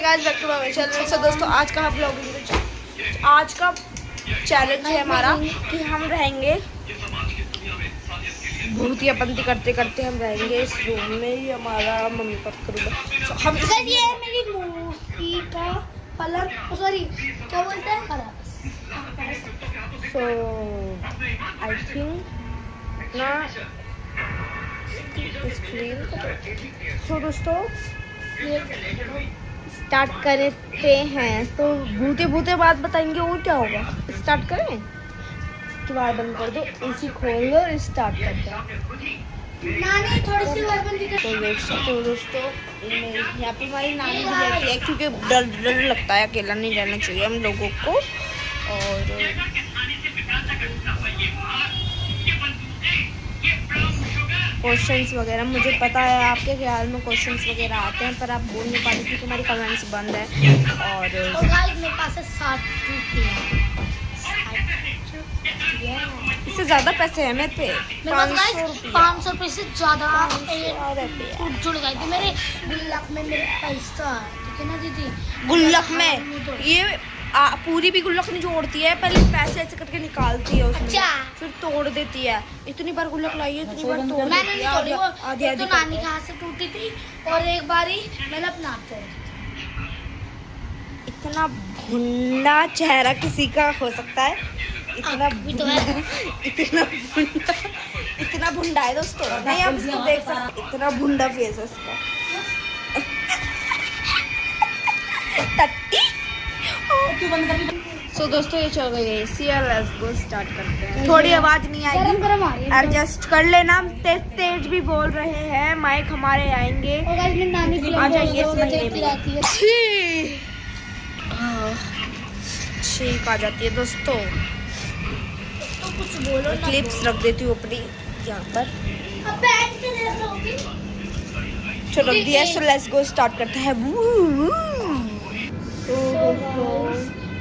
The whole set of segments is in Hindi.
Guys back to my channel. So दोस्तों आज का चैलेंज है हमारा कि हम रहेंगे भूतियापंती करते करते हम रहेंगे इस रूम में ही। हमारा मम्मी पापा का रूम है। हम ये है मेरी मूवी का पलंग, सॉरी क्या बोलते हैं, सो आई थिंक ना सो दोस्तों स्टार्ट करते हैं। तो भूते बात बताएंगे और क्या होगा। स्टार्ट करें, किवाड़ बंद कर दो, एसी खोल दो और स्टार्ट करते हैं। नानी थोड़ी सी और बंदी कर। तो देख सकते हो दोस्तों यहाँ पे हमारी नानी भी रहती है, क्योंकि डर लगता है, अकेला नहीं रहना चाहिए हम लोगों को। और क्वेश्चंस वगैरह मुझे पता है आपके ख्याल में क्वेश्चंस वगैरह आते हैं, पर आप बोल नहीं पाते क्योंकि हमारी कमेंट्स बंद है। और गाइस मेरे पास है 60 रुपया। इससे ज़्यादा पैसे हैं मेरे पे, 500 रुपये से ज़्यादा जुड़ गए थे मेरे गुल्लक में। मेरे पैसा ठीक है ना दीदी, गुल्लक में ये पूरी भी गुल्लक नहीं जोड़ती है, पहले पैसे ऐसे करके निकालती है उसमें। अच्छा। फिर तोड़ देती है। इतनी बार गुल्लक लाई है, इतनी बार तोड़ मैंने देती नहीं है। तोड़ी, वो आधी एक तो नानी के हाथ से टूटी थी और एक बारी मैंने अपना हाथ तोड़ दिया। इतना भुंडा चेहरा किसी का हो सकता है? इतना भी तो है। इतना भुंडा है दोस्तों, नहीं आप इसको देख सकते, इतना भुंडा फेस है इसका। सो दोस्तों ये चल गई है एसी। लेट्स गो स्टार्ट करते हैं। थोड़ी आवाज नहीं आएगी, एडजस्ट कर लेना। तेज भी बोल रहे हैं, माइक हमारे आएंगे, और गाइस मेरी नानी आ जाएंगे इस महीने देखती में। रहती है। छींक आ जाती है दोस्तों। तो कुछ बोलो ना। क्लिप्स रख देती हूँ अपनी यहाँ पर। अब बैठ के देख लोगी। चलो रख दिया। सो लेट्स गो स्टार्ट करते हैं।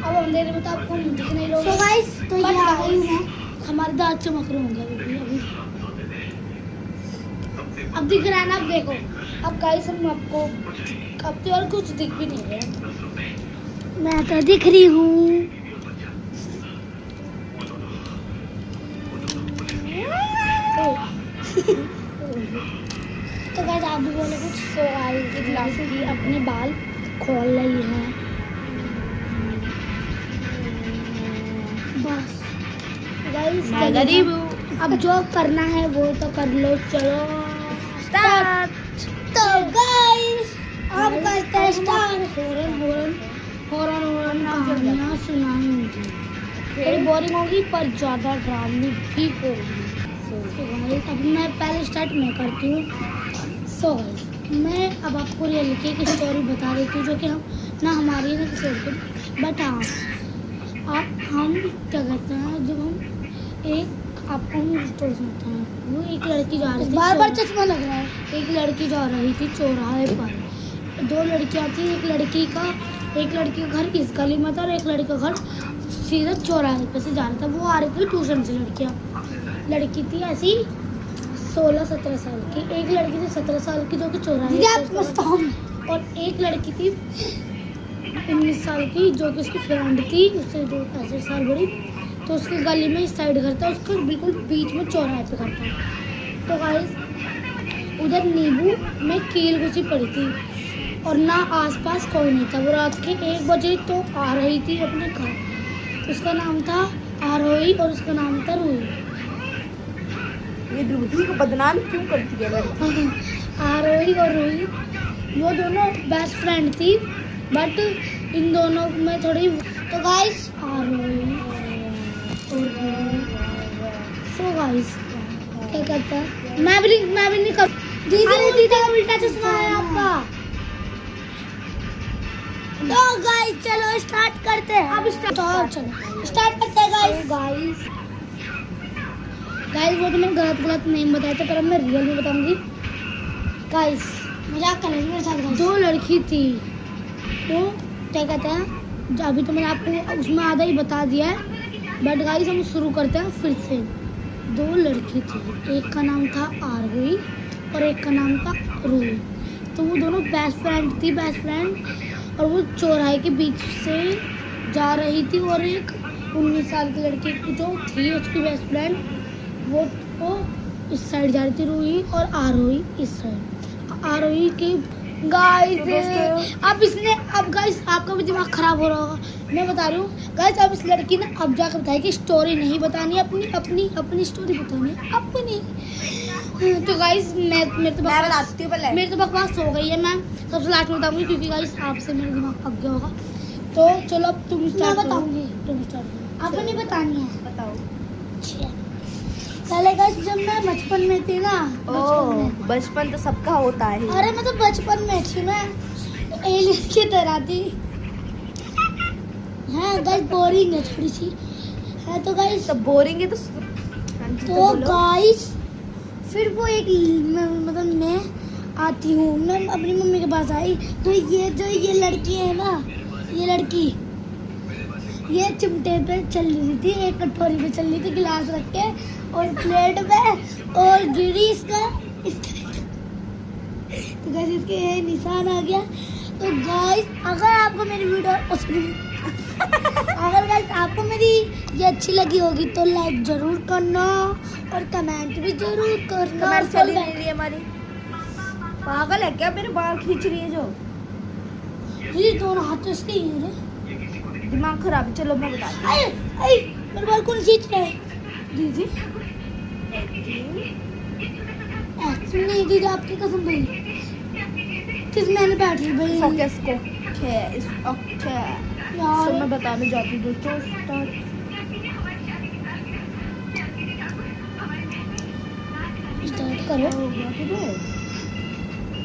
अब अंधेरे में तो आपको दिख नहीं रहा। सो गाइस तो ये आ गई है, हमारे दांत चमक रहे होंगे अभी। अब दिख रहा है ना, अब देखो। अब गाइस हम आपको अब तो और कुछ दिख भी नहीं रहा। मैं तो दिख रही हूँ। तो गाइस आप भी बोले कुछ। सो गाइस की ग्लास की अपने बाल खोल रही है बस। गाइस अब जो करना है वो तो कर लो। चलो स्टार्ट। तो गाइस अब करते हैं स्टार्ट। हॉरर कहानियाँ सुनाएंगे। थोड़ी बोरिंग होगी पर ज़्यादा ड्रामे भी होगी। तो गाइस अब मैं पहले स्टार्ट मैं करती हूँ। सो गाइस मैं अब आपको रियलिटी की स्टोरी बता देती हूँ, जो कि हम ना हमारी ना किसी और की, बट हाँ हम क्या कहते हैं, जब हम आपको हम स्टोरी सुनाते हैं। वो एक लड़की जा रही थी, बार चश्मा लग रहा है। एक लड़की जा रही थी चौराहे पर। दो लड़कियाँ थी, एक लड़की का घर इस गली में था और एक लड़की का घर सीधा चौराहे पर से जा रहा था। वो आ रही थी ट्यूशन से। लड़की थी ऐसी 16-17 साल की। एक लड़की थी 17 साल की जो कि चौराहे, और एक लड़की थी 19 साल की जो कि उसकी फ्रेंड थी, उससे 2-5 साल बड़ी। तो उसके गली में इस साइड घर था, उसका बिल्कुल बीच में चौराहे पे घर था। तो गाइस उधर नींबू में कील घुसी पड़ी थी और ना आसपास कोई नहीं था। वो रात के 1 बजे तो आ रही थी अपने घर। उसका नाम था आरोही और उसका नाम था रूही। ये रूही को बदनाम क्यों करती है लड़की? आरोही और रूही वो दोनों बेस्ट फ्रेंड थी, बट इन दोनों में थोड़ी। तो गाइस आरोही सो गाइस क्या कहता है, मैं भी नहीं कर। दीदी का उल्टा चश्मा है आपका। तो गाइस चलो स्टार्ट करते हैं। अब चलो स्टार्ट करते हैं गाइस। गाइस वो तो मैंने गलत नेम बताया था, पर अब मैं रियल में बताऊंगी। गाइस मजाक कर रहे हैं मेरे साथ। 2 लड़की थी, तो क्या कहते हैं, अभी तो मैंने आपको उसमें आधा ही बता दिया है, बट गाइस हम शुरू करते हैं फिर से। 2 लड़की थी, एक का नाम था आरोही और एक का नाम था रूही। तो वो दोनों बेस्ट फ्रेंड थी, और वो चौराहे के बीच से जा रही थी और एक 19 साल की लड़की की जो थी उसकी बेस्ट फ्रेंड वो इस साइड जा रही थी रूही, और आरोही इस साइड। आरोही की गाइस अब गाइस आपका भी दिमाग खराब हो रहा होगा, मैं बता रही हूँ गाइस। अब इस लड़की ने अब जाकर बताया कि स्टोरी नहीं बतानी, अपनी स्टोरी बतानी है अपनी। तो गाइस मेरे तो बकवास हो गई है, मैं सबसे लास्ट में बताऊंगी क्योंकि गाइस आपसे मेरा दिमाग पक गया होगा। तो चलो अब तुम स्टार्ट बताऊंगी, तुम स्टार्ट आपको नहीं बतानी है, बताओ। पहले गाइस जब मैं बचपन में थी ना, बचपन तो सबका होता है। अरे मैं तो बचपन में थी, मैं एलियन की तरह थी। हाँ गाइस बोरिंग है थोड़ी सी है तो गाइस, सब बोरिंग है तो गाइस फिर वो एक मतलब मैं आती हूँ, मैं अपनी मम्मी के पास आई तो ये लड़की है ना, ये लड़की ये चिमटे पे चल रही थी, एक कटोरी पे चल रही थी गिलास रख के और प्लेट पे, और गिरी इसका तो गाइस इसके ये निशान आ गया। तो गाइस अगर आपको मेरी वीडियो अगर गाइस आपको मेरी ये अच्छी लगी होगी तो लाइक जरूर करना और कमेंट भी जरूर करना। कमेंट चली नहीं रही हमारी, पागल है क्या? मेरे बाल खींच रही है जो ये दोनों हाथों से ही है, दिमाग खराब है। चलो मैं बताती हूँ। मेरे बाल कौन खींच रहा है? दीदी नहीं दीदी आपकी कसम भाई किस मैंने बैठी भाई फोकस को ओके यार तो मैं बताने जाती हूँ दोस्तों। स्टार्ट करो।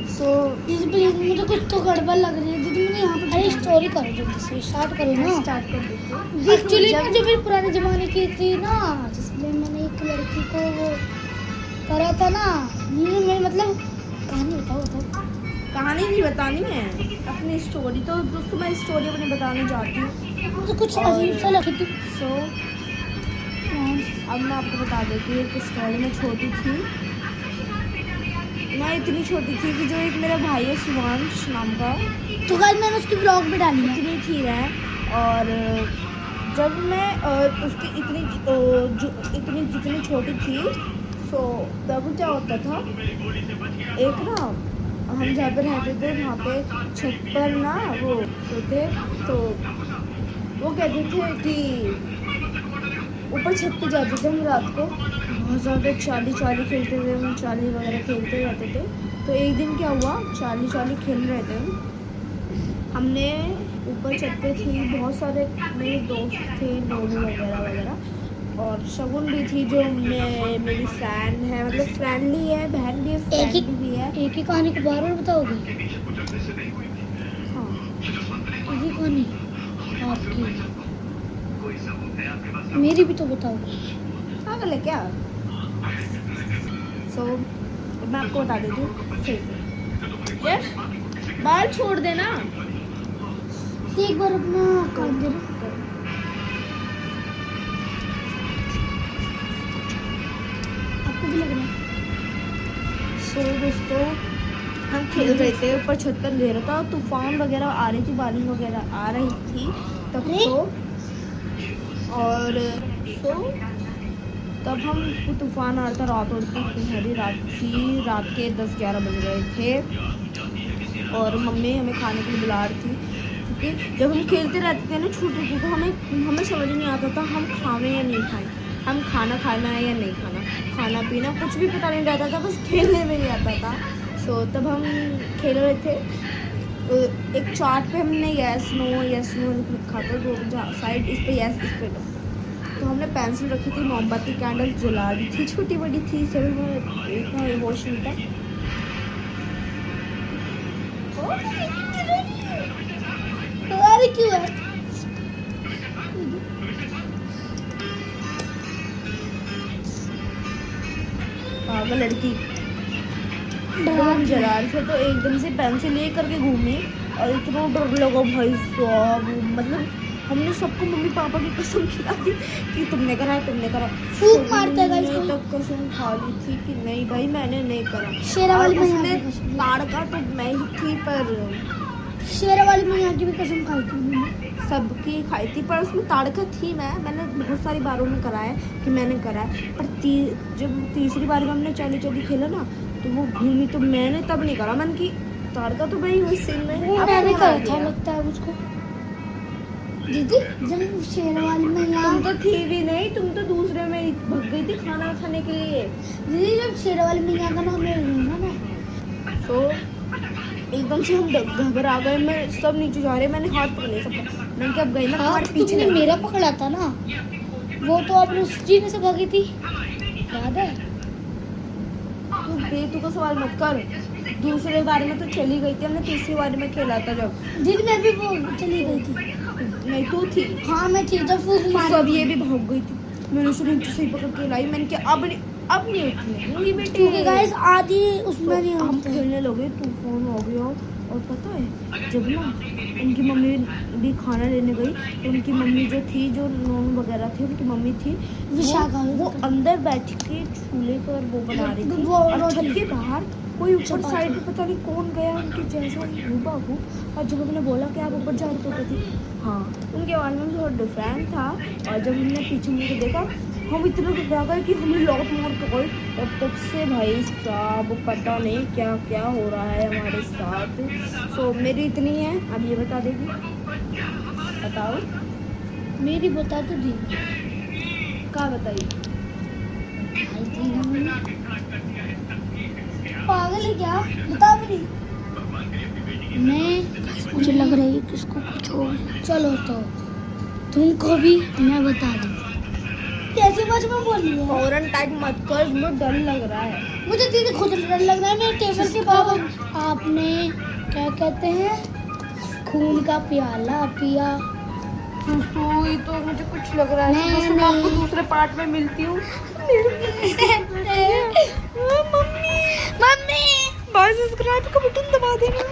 सो दीदी प्लीज मुझे कुछ तो गड़बड़ लग रही है दीदी, मुझे यहाँ पे अरे स्टोरी करो जल्दी से, स्टार्ट करो ना। स्टार्ट कर देती हूँ। एक्चुअली ना जो मेरे पुराने जमाने की थी ना, जिसमें मैंने एक लड़की को वो करा था ना, मैं मतलब कहानी बताओ। कहानी नहीं बतानी है, अपनी स्टोरी। तो दोस्तों मैं स्टोरी अपनी बताने जाती हूँ। मुझे कुछ अजीब सा लगी थी। सो अब मैं आपको बता देती हूँ कि स्टोरी में छोटी थी, मैं इतनी छोटी थी कि जो एक मेरा भाई है शिवांश नाम का, तो गाइस मैंने उसकी व्लॉग भी डाली है। इतनी थी मैं, और जब मैं उसकी इतनी जितनी छोटी थी सो तब क्या होता था, एक ना हम जहाँ पे रहते थे वहाँ पे छत पर ना वो सोते, तो वो कहते थे कि ऊपर छत पे जाते थे हम रात को, बहुत ज़्यादा चाली खेलते थे हम, चाली वगैरह खेलते रहते थे। तो एक दिन क्या हुआ, चाली खेल रहे थे हमने, ऊपर छत पे थी बहुत सारे मेरे दोस्त थे, नोनू वगैरह, और शगुन भी थी जो मेरी फ्रेंड है, मतलब फ्रेंडली है, बहन भी है, फ्रेंड भी है। एक ही कहानी को बार बार बताओगे? हाँ एक ही कहानी आपकी, मेरी भी तो बताओगे। पागल है क्या? सो मैं आपको बता देती हूँ सही यार, बाल छोड़ देना एक बार अपना काम दे रहा। आपको भी लग रहा है? सो दोस्तों हम खेल रहे थे, ऊपर छत पर अंधेरा था, तूफान वगैरह आ रही थी, बारिश वगैरह आ रही थी तब तो, और तो तब हम तूफान आ रहा था, रात होती गहरी रात थी, रात के 10-11 बज रहे थे, और मम्मी हमें खाने के लिए बुला रही थी, क्योंकि जब हम खेलते रहते थे ना छोटे थे तो हमें समझ नहीं आता था हम खाएं या नहीं खाएं, हम खाना है या नहीं खाना पीना कुछ भी पता नहीं रहता था, बस खेलने में ही आता था। सो तब हम खेल रहे थे, एक चार्ट पे हमने यस नो लिखा था, दो साइड इस पे यस इस पे नो, तो हमने पेंसिल रखी थी, मोमबत्ती कैंडल जला रही थी, छोटी बड़ी थी, जब हमें इतना इमोशन था। अरे क्यों है? पागल लड़की हम जला रहे थे, तो एकदम से पेंसिल ले करके घूमी और इतना डर लगा भाई साहब, मतलब हमने सबको मम्मी पापा की कसम खिला दी कि तुमने करा फूंक मारते गाइस, तब कसम खा ली थी कि नहीं भाई मैंने नहीं करा। शेरा वाली उसने ताड़ का तो मैं ही थी, पर शेर वाली मैया की भी कसम खाई थी मैंने। सबकी खाई थी, पर उसमें ताड़का थी। मैंने बहुत सारी बारों में करा है कि मैंने करा है, पर जब तीसरी बार में हमने चाली चाली खेला ना, तो वो घूमी, तो मैंने तब नहीं करा। मैंने की ताड़का तो भाई उस सीन में वो अब मैंने कहाँ करा गया? था लगता है मुझको। दीदी जब शेर वाली मैया, तुम तो थी भी नहीं, तुम तो दूसरे में भग गई थी खाना खाने के लिए। दीदी जब शेर वाली मैया का नाम ले रही हूँ ना मैं, तो एकदम से हम घबरा गए। मैं सब नीचे जा रहे, मैंने हाथ पकड़ लिया सबका। मैंने कहा अब गई ना हाँ तुम्हारे तो पीछे तुमने नहीं। मेरा पकड़ा था ना, वो तो आपने उस जीने से भागी थी, याद है? तू बेतु का सवाल मत कर। दूसरे बार में तो चली गई थी, हमने तीसरी बार में खेला था जब। दीदी मैं भी वो चली गई थी। नहीं तू थी। हाँ मैं थी, जब फूक मारी सब ये भी भाग गई थी। मैंने उसे नीचे से ही पकड़ के लाई। मैंने कहा अब नहीं उठने बेटे, क्योंकि गाइस आधी उसमें नहीं हम होते। खेलने लगे, तूफान हो गया। और पता है जब ना इनकी मम्मी भी खाना लेने गई, तो उनकी मम्मी जो थी, जो नॉन वगैरह थी, उनकी मम्मी थी विशाखा, वो अंदर बैठ के चूल्हे पर वो बना रही थी। वो और रोटी। छत के बाहर कोई ऊपर चपाती। साइड पे पता नहीं कौन गया उनके जैसा हूबहू। और जब हमने बोला कि आप ऊपर जा रहे, तो कहती हाँ। उनके आवाज़ में थोड़ा डिफरेंट था। और जब हमने पीछे मुड़ के देखा, हम इतना घबरा गए कि हमने लौट मार के गए। और तब से भाई साहब पता नहीं क्या क्या हो रहा है हमारे साथ। सो मेरी इतनी है, अब ये बता देगी, बताओ। मेरी बता तो दी, क्या बताइए? आई थी ना मैंने। पागल है क्या? बता भी नहीं। मैं मुझे लग रही है किसको कुछ हो गया। चलो तो तुमको भी मैं बता दूँ। कैसी बात में बोल रही है? फौरन टाइप मत कर, मुझे डर लग रहा है। मुझे दीदी खुद डर लग रहा है। मेरे टेबल के पास आपने क्या कहते हैं, खून का प्याला पिया। ये तो मुझे कुछ लग रहा है। नहीं, मैं आपको नहीं। दूसरे पार्ट में मिलती हूँ। मम्मी मम्मी, भाई सब्सक्राइब का बटन दबा देना।